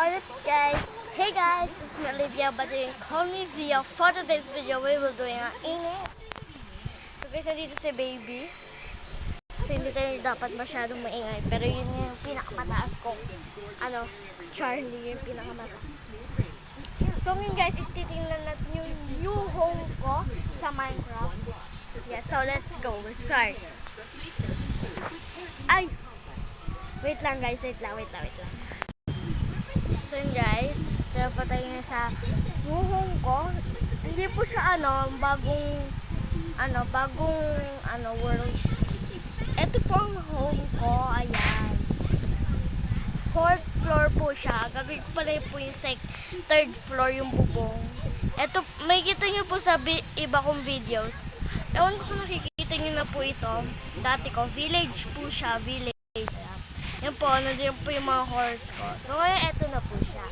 Alright guys, hey guys, it's me Olivia, but you can call me Via. For today's video, we will doing ang init. So guys, nandito si baby. So hindi tayo dapat masyadong maingay, pero yun yung pinakamataas ko. Charlie yung pinakamataas. So ngayon guys, is titingnan natin yung new home ko sa Minecraft. Yeah, so let's go, let's start. Ay! Wait lang guys, wait lang. So yun guys, kaya pa tayo sa new home ko. Hindi po siya bagong world. Ito po ang home ko, ayan. 4th floor po siya. Gagawin ko pala po yung 3rd floor yung bubong. Ito, may kita nyo po sa iba kong videos. Ewan ko kung nakikita nyo na po ito. Dati ko, village po siya, village. Yan po, nandiyan po yung mga horse ko. So, ngayon, eto na po siya.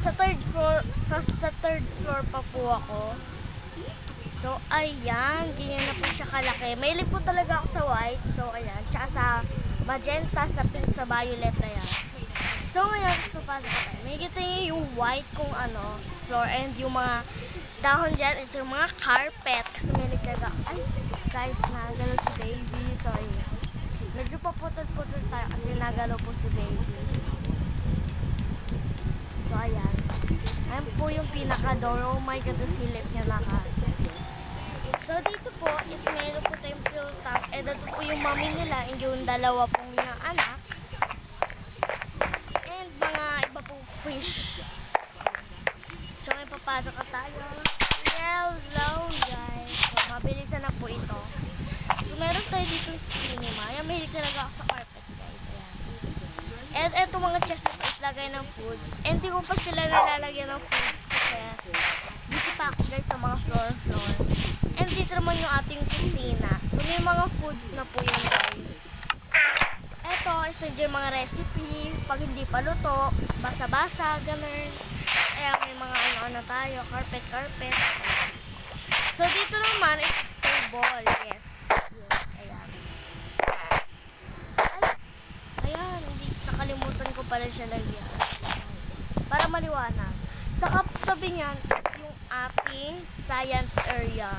Sa 3rd floor pa po ako. So, ayan. Ganyan na po siya kalaki. Mahilig po talaga ako sa white. So, ayan. Tsaka sa magenta, sa pink, sa violet na yan. So, ngayon, papasok ko tayo. May kita niyo yung white kung floor. And yung mga dahon dyan is yung mga carpet. Kasi mahilig talaga. Ay, guys, nagalaw si baby. So, ayan. Medyo paputol-putol tayo kasi nagalaw po si baby. So, ayan. Ayan po yung pinaka-door. Oh my God, silip niya lahat. So, dito po is meron po tayong fuel tank. Eh, dito po yung mami nila and yung dalawa pong yung anak. And mga iba pong fish. So, ngayon papasok na tayo. Hello, guys. So, mabilisan na po ito. So, meron tayo dito yung cinema. Ayan, mahilig talaga ako sa carpet, guys. Ayan. And eto mga chest is lagay ng foods. And di ko pa sila nalalagyan ng foods kasi busy pa ako, guys, sa mga floor. And dito naman yung ating kusina. So, may mga foods na po yun, guys. Eto, is yung mga recipe. Pag hindi pa luto, basa-basa, ganun. Ayan, may mga ano tayo, carpet. So, dito naman is table, yes. Nakalimutan ko pala siya lagyan para maliwanag. Sa katabi niyan yung ating science area.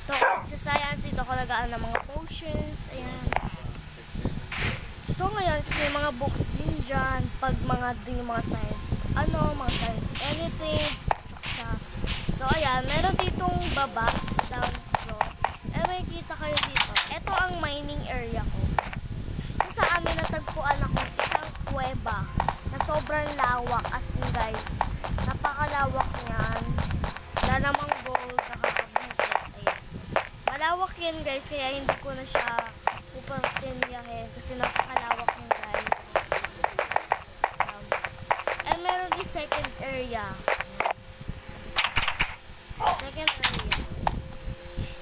Sa science ito kalagaan ng mga potions. Ayan. So ngayon may mga books din dyan. Pag yung mga science mga science anything. So ayan, meron ditong baba sa down floor. May kita kayo dito. Ito ang mining area ko. Sa amin natagpuan ako isang kuweba na sobrang lawak, as in guys, napakalawak niyan. Wala namang gold, nakakabusit. Ayan. Malawak yan guys, kaya hindi ko na siya pupuntinyahin kasi napakalawak niyan guys. And meron din second area.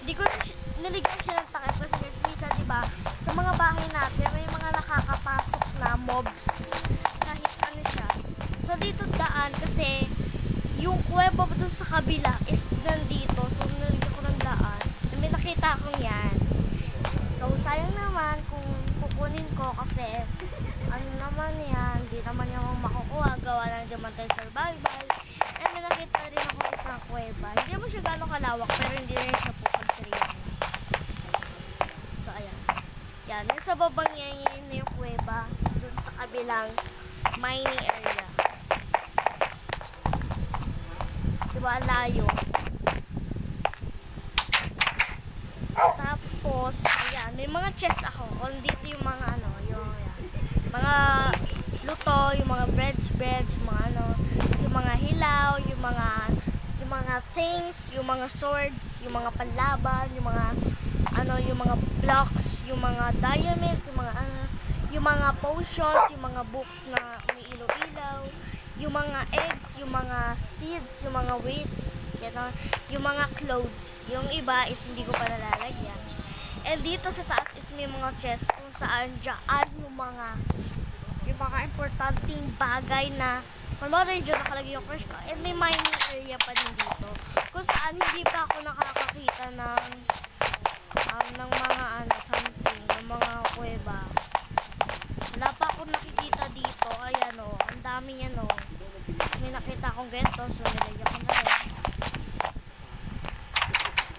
Hindi ko niligyan siya ng takip kasi guys, minsan diba, sa mga bahay natin, may mga nakakapasok na mobs. Kahit ano siya. So, dito daan kasi yung kuweba doon sa kabila is nandito. So, niligyan ko ng daan. And may nakita akong yan. So, sayang naman kung kukunin ko kasi ano naman yan, hindi naman yung makukuha. Gawa lang naman tayo survival. And may nakita rin ako isang kuweba. Hindi mo siya gano'ng kalawak pero hindi rin siya po constrained. Yan, yung sa babang yan yung kuweba dun sa kabilang mining area. Diba, layo. Tapos, ayan, may mga chest ako. Kung dito yung mga yung mga luto, yung mga breads, yung mga hilaw, yung mga things, yung mga swords, yung mga panlaban, yung mga blocks, yung mga diamonds, yung mga potions, yung mga books na may ilaw-ilaw, yung mga eggs, yung mga seeds, yung mga weights, yung mga clothes. Yung iba is hindi ko pa nalalagyan. And dito sa taas is may mga chest kung saan dyan yung mga importanteng bagay na kunwari dyan nakalagay yung crush ko. And may mining area pa din dito kung saan hindi pa ako nakakakita ng mga something, ng mga kuweba. Wala pa ako nakikita dito. Ayan ang dami dami niya, no. Tapos may nakita akong ganito, so nilagyan ko na rin.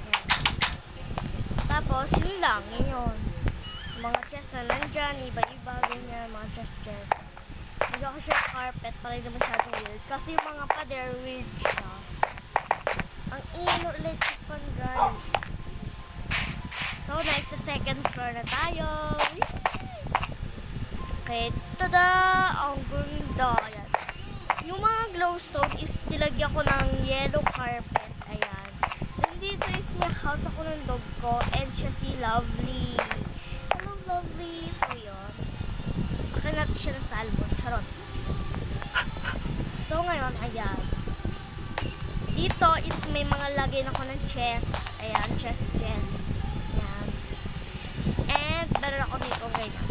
Ayan. Tapos, yun lang, yun. Mga chest na nandyan, iba-iba, ganyan, mga chest. Hindi ako siya carpet para hindi masyadong weird. Kasi yung mga pader, weird siya. Ang electric fan, guys. So, next sa second floor na tayo. Okay, tada! Ang ganda. Ayan. Yung mga glowstone is nilagyan ko ng yellow carpet. Ayan. Then dito is may house ako ng dog ko and siya si Lovely. Hello, Lovely. So, yun. Akin natin siya ng salmon. Charot. So, ngayon, ayan. Dito is may mga lagay na ko ng chest. Ayan, chest. Ayan. And, meron ako dito ganyan.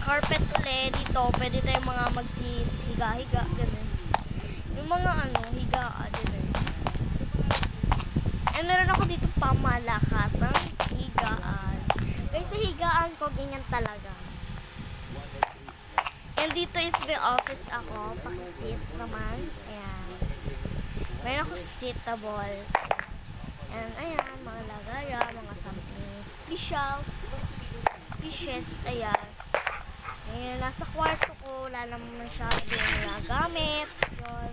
Carpet ulit dito. Pwede tayong mga higa-higa. Ganun. Yung mga higaan. Ganun. And, meron ako dito pamalakasang higaan. Guys, sa higaan ko, ganyan talaga. And dito is may office ako. Pakisit naman. Ayan. Meron ako sittable. And ayan, mga lagaya, mga something species. Ayan. Ayan, nasa kwarto ko. Wala naman masyado yung nagamit. Yun.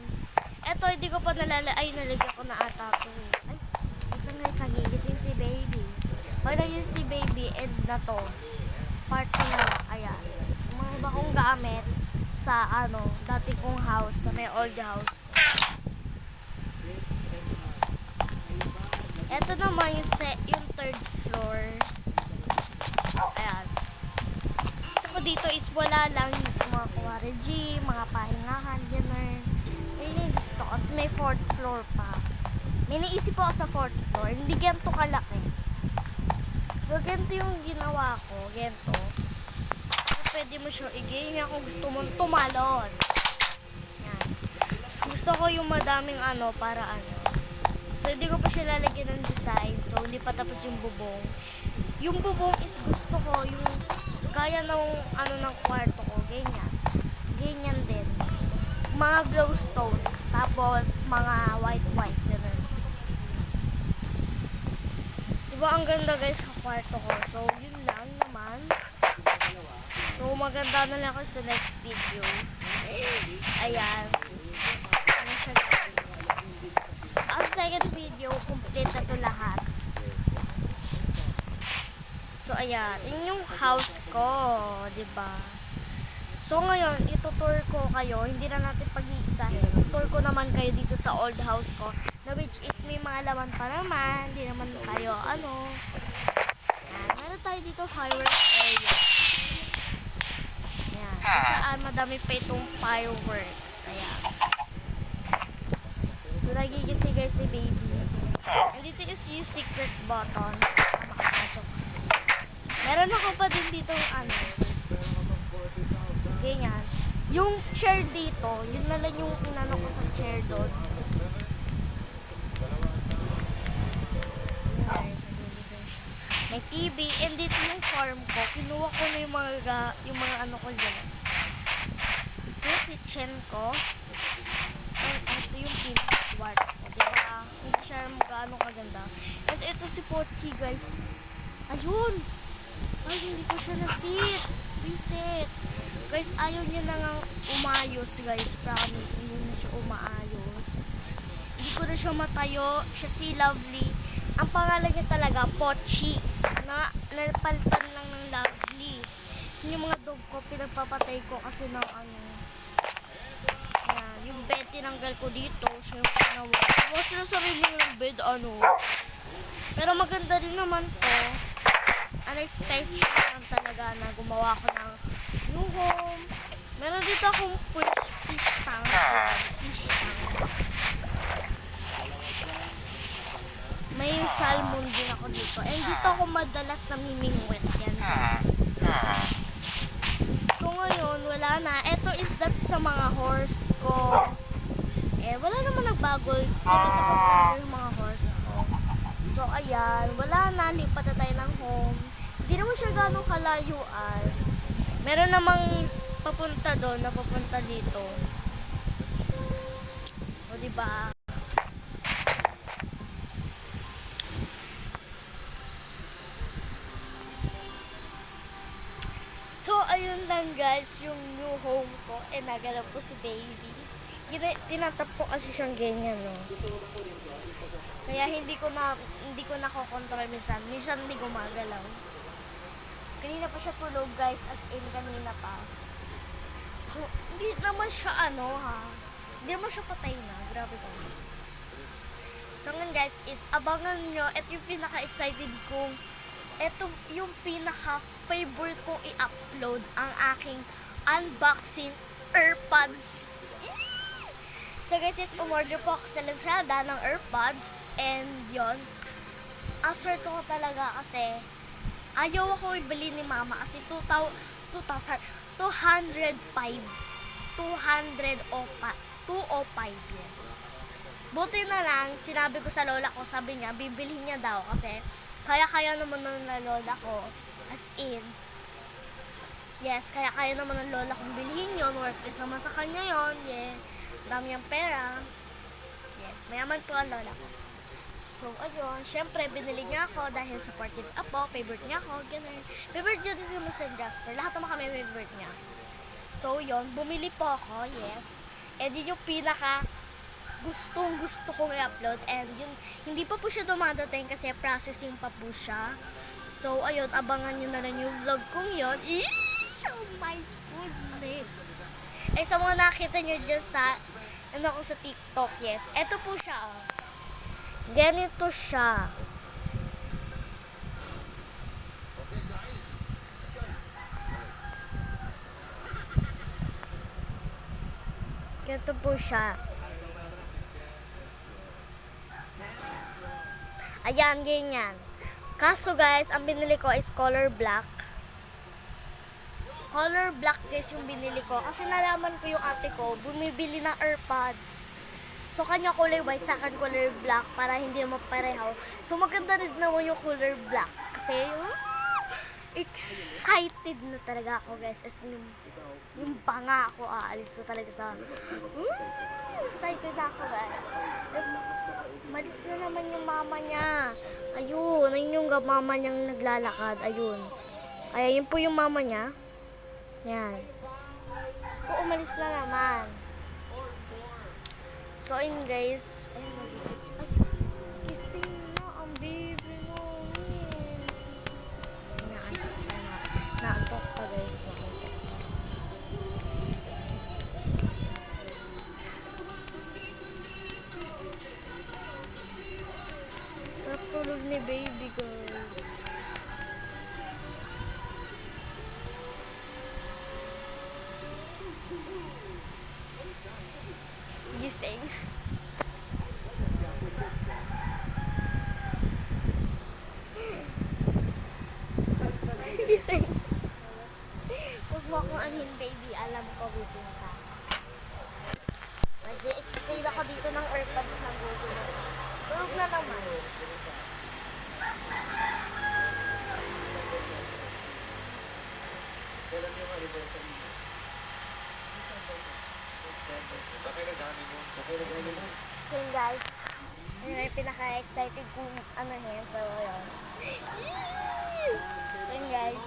Eto, hindi ko pa nalagyan ko na ata ito. Ay, ito na yung nagigising si baby. Pag nagising si baby, end na to. Part na. Ayan. Mga iba kong gamit sa dati kong house, sa may old house ko. Ito naman yung third floor. Ayan. Gusto ko dito is wala lang yung mga kuwari gym, mga pahingahan, gano'n. Ayun yung gusto ko. Kasi may fourth floor pa. May naisip ako sa fourth floor. Hindi ganito kalaki. So, ganito yung ginawa ko. Ganito. Pwede mo siyang i-game kung gusto mong tumalon. Yan. Gusto ko yung madaming para So, hindi ko pa siya lalagyan ng design. So, hindi pa tapos yung bubong. Yung bubong is gusto ko yung gaya ng ng kwarto ko. Ganyan. Ganyan din. Mga glowstone. Tapos, mga white. Ganun. Diba ang ganda guys sa kwarto ko. So, yun lang naman. So, maganda na lang ako sa next video. Ayan. Ano siya guys. Ang second video, complete na ito lahat. So, ayan. Yun yung house ko. Diba? So, ngayon, itutour ko kayo. Hindi na natin pag-iisahin. Itutour ko naman kayo dito sa old house ko. Na which is may mga laman pa naman. Hindi naman tayo, Ayan. Meron tayo dito fireworks area. Saan madami pa itong fireworks. Ayan. So, nagigising guys si baby. And dito is yung secret button. Makapasok. Meron ako pa din dito ganyan. Yung chair dito, yun na lang yung inano ko sa chair doon. May TV. And dito yung farm ko. Kinuha ko na yung mga ko dyan. Yung kitchen ko. And ito yung pinaka-swart ko. Diba? Hindi siya gaano kaganda. And ito si Pochi guys. Ayun! Ay, hindi ko siya na-sit. Reset. Guys, ayaw niya na nga umayos guys. Promise. Hindi na siya umaayos. Hindi ko na siya matayo. Siya si Lovely. Ang pangalan niya talaga, Pochi. Napalitan lang ng Lovely. Yung mga dog ko, pinagpapatay ko kasi ng Yan, yung bed tinanggal ko dito. Siya yung pinawa. Tapos na sarili ng bed, Pero maganda din naman to. Unexpected lang talaga na gumawa ko ng new home. Meron dito akong fish tank. May salmon din ako dito. And dito ako madalas namimingwit. Yan. So ngayon, wala na. Ito is that sa mga horse ko. Wala naman nagbago. Tinito ko yung mga horse ko. So ayan, wala na. Lipat na tayo ng home. Hindi naman siya gano'ng kalayuan. Meron namang papunta doon na papunta dito. O, diba? So, ayun lang guys, yung new home ko. Naganap ko si baby. Tinatap ko kasi siyang ganyan, no? Kaya hindi ko na kokontrol minsan. Minsan hindi gumagalaw. Kanina pa siya tulog guys, as in kanina pa. Hindi naman siya hindi naman siya patay na. Grabe ka. So ngayon guys is abangan nyo. Ito yung pinaka-excited kong, ito yung pinaka-favorite kong i-upload, ang aking unboxing AirPods. So guys, is umorder po ako sa Lazada ng AirPods. And yon, aswerte ko talaga kasi ayaw ako ibili ni mama kasi 205. 205, yes. Buti na lang, sinabi ko sa lola ko, sabi niya, bibilhin niya daw kasi kaya-kaya naman ng lola ko. As in, yes, kaya-kaya naman ng lola kong bilhin yun. Worth it naman sa kanya yun. Yeah. Dami yung pera. Yes, mayaman po ang lola ko. So, ayun. Siyempre, binili niya ako dahil supportive ako. Favorite niya ako. Ganun. Favorite niya din si Mr. Jasper. Lahat naman kami favorite niya. So, yun. Bumili po ako. Yes. And yun yung pinaka gusto kong i-upload. And yun, hindi pa po siya dumadating kasi processing pa po siya. So, ayun. Abangan nyo na rin yung vlog kong yun. Oh my goodness. Sa mga nakita nyo dyan sa ko sa TikTok, yes. Ito po siya, oh. Ganito siya. Ganito po siya. Ayan, ganyan. Kaso guys, ang binili ko is color black. Color black guys yung binili ko. Kasi nalaman ko yung ate ko, bumibili ng AirPods. So, kanya kulay white, sa akin color black para hindi maparehaw. So, maganda rin naman yung color black. Kasi, excited na talaga ako guys. As yung banga ako, aalis na talaga sa, excited na ako guys. Malis na naman yung mama niya. Ayun yung mama niyang naglalakad. Ayun. Ay, yun po yung mama niya. Yan. So, umalis na naman. So, ayun guys. Ayun guys. Ay, gising na ang baby namin. Naantok pa guys. Naantok pa. Sarap tulog ni baby girl. Gising. Gising. Huwag mo akong anhin, baby. Alam ko, gising ka. Nag-explain ako dito ng AirPods ng Google. Tulog na naman. Kailan yung anniversary mo? Bakit nag-honeymoon? So yun guys, yun yung pinaka-excited kong anahin. So ayun. So yun guys,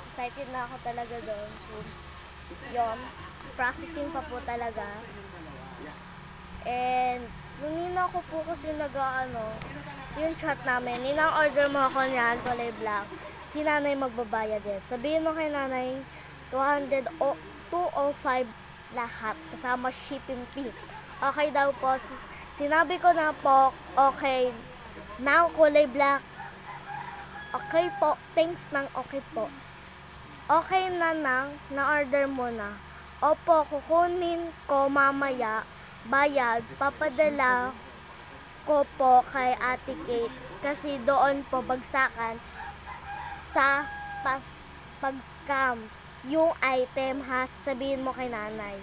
excited na ako talaga doon. So, yun, processing pa po talaga. And yung nina ko po kasi yung chat namin, order mo ako niyan, kulay black. Si nanay magbabayad din. Sabihin mo kay nanay, 205 lahat, kasama shipping fee. Okay daw po. Sinabi ko na po, okay. Now, kulay black. Okay po. Thanks ng okay po. Okay na nang, na-order mo na. Opo, kukunin ko mamaya. Bayad, papadala ko po kay Ate Kate. Kasi doon po bagsakan sa pag-scam yung item ha, sabihin mo kay nanay.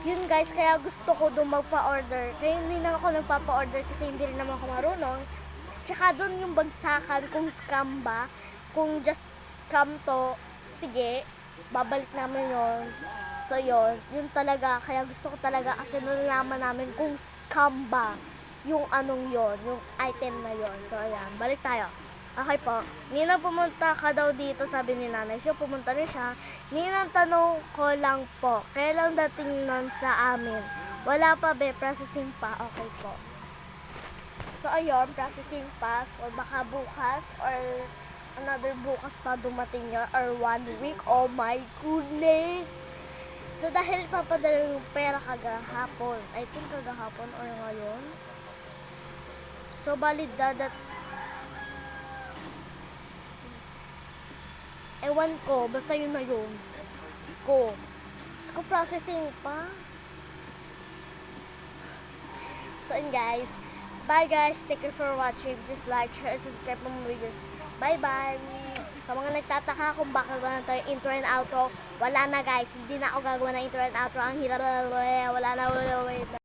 Yun guys, kaya gusto ko doon magpa-order. Kaya hindi na ako nagpapa-order kasi hindi rin naman ako marunong. Tsaka doon yung bagsakan kung scam ba. Kung just scam to, sige, babalik namin yun. So yun talaga, kaya gusto ko talaga kasi nalalaman namin kung scam ba yung anong yon, yung item na yon. So ayan, balik tayo. Okay po, Nina pumunta ka daw dito, sabi ni nanay. So pumunta rin siya. Nina, tanong ko lang po, kailan dating nun sa amin? Wala pa be, processing pa. Okay po. So ayun, processing pa. So baka bukas or another bukas pa dumating yun or 1 week. Oh my goodness! So dahil papadala yung pera kagahapon, I think kagahapon or ngayon. So bali dadat, ewan ko, basta yun na yun. Sko processing pa. So yun guys, bye guys, thank you for watching. Please like, share, subscribe mo mga videos. Bye bye. Sa mga nagtataka kung bakit wala tayo intro and outro, wala na guys, hindi na ako gagawa ng intro and outro. Ang hirap, wala na.